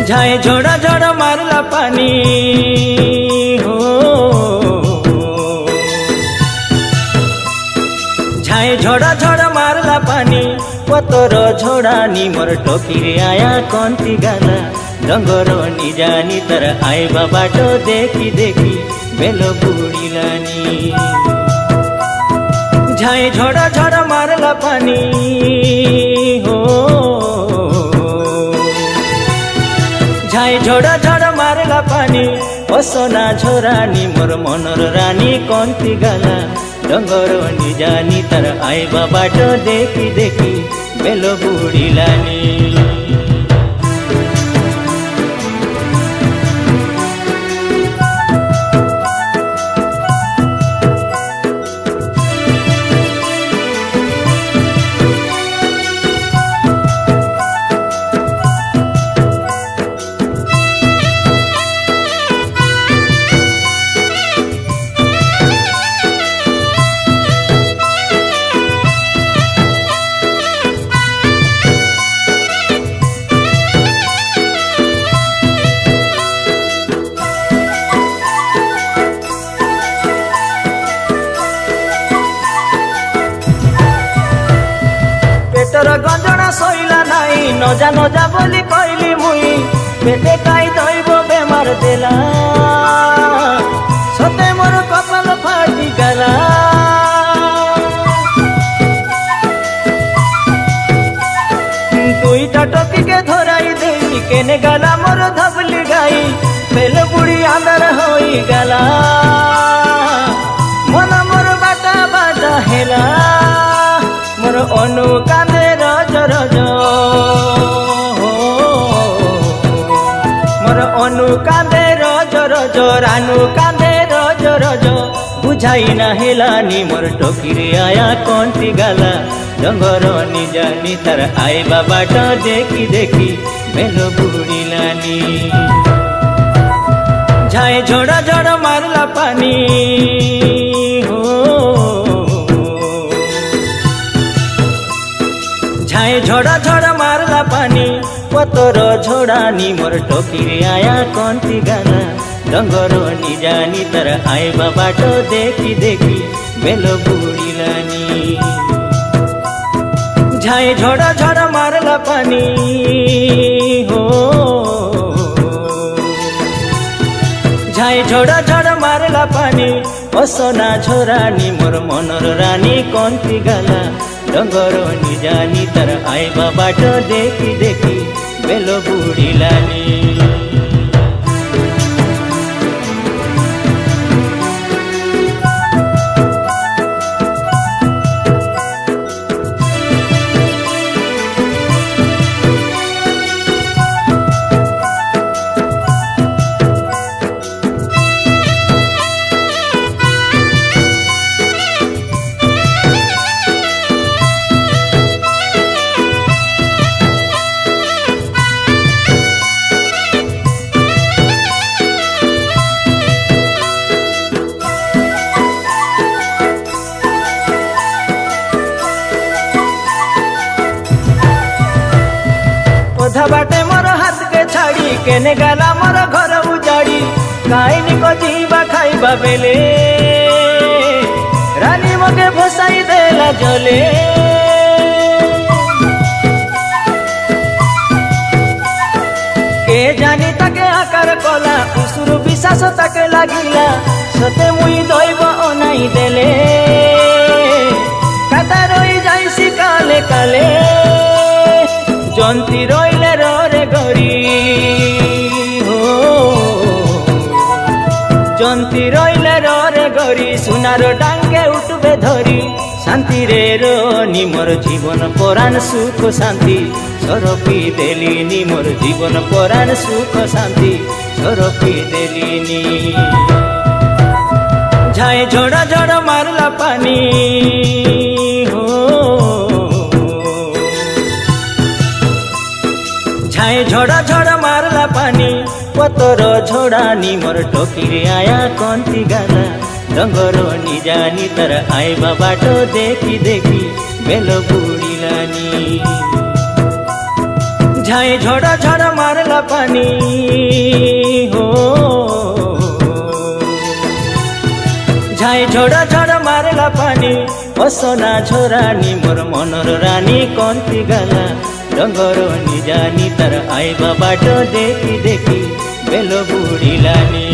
झाए झोड़ा झोड़ा मारला पानी हो झाए झोड़ा झोड़ा मारला पानी पतर झोड़ानी मोर टोकीरे आया कन्ती गाला डंगर निजानी तर आइबा बाटो देखी देखी बेलो बुड़िलानी झाए झोड़ा झोड़ा मारला पानी हो झाए झोड़ा झोड़ा मारला पानी ओ सोना झोरानी मोर मनर रानी कन्ती गाला डंगर निजानी तर आइबा बाटो देखी देखी बेलो बुड़िलानी पेटर गंजना सैला नाई नजा नजा बोली कहली मुई पेटे खाई दैव बेमार देला सते मोर कपाल फाटी गला दुईटा टोकी के धराई देई केने गला मोर धबली गाई बेल बुढ़ी आंदर होई गला मन मोर बाटा बाटा हेला मोर अनु कांदे रज रज मोर अनु कांदे रज रज रानू कांदे रज रज बुझाई ना हेलानी मोर टोकीरे आया कन्ती गाला डंगर निजानी तर आइबा बाटो देखी देखी बेलो बुड़िलानी झाए झोड़ा झोड़ा मारला पानी हो झाए झोड़ा झोड़ा मारला पानी पतर झोड़ानी मोर टोकीरे आया कन्ती गाला डंगर निजानी तर आइबा बाटो देखी देखी बेलो बुड़िलानी झाए झोड़ा झोड़ा मारला पानी हो झाए झोड़ा झोड़ा मारला पानी ओ सोना झोरानी मोर मनर रानी कन्ती गाला डंगर निजानी तर आइबा बाटो देखी देखी बेलो बुड़िलानी अधा बाटे मोर हाथ के छाड़ी केने गाला मोर घर उजाड़ी काईनी को जीवा खाइबा बेले रानी मगे भसाई देला जले के जानी ताके आकार कला उसुर विश्वास ताके लागिला सते मुई दैव अनाई देले काटा रही जाइसी काले काले जंती रईले रे गरी हो जंती रईले रे गरी सुनार डांगे उठबे धरी शांति रे रोनी मोर जीवन परान सुख शांति सरपी देलिनी मोर जीवन परान सुख शांति सरपी देलिनी झाए झोड़ा झोड़ा मारला पानी हो झाए झोड़ा झोड़ा मारला पानी पतर झोड़ानी मोर टोकीरे आया कन्ती गाला डंगर निजानी तर आइबा बाटो देखी देखी बेलो बुड़िलानी ঝাই ঝড় ঝড় মারলা পানি হো ঝাই ঝড় ঝড় মারলা পানি অসনা ঝরানি মোর মনর রানী কন্তি গালা ডঙ্গর নিজানি তার আইবা বাট দেখি দেখি বেল বুড়িলানি।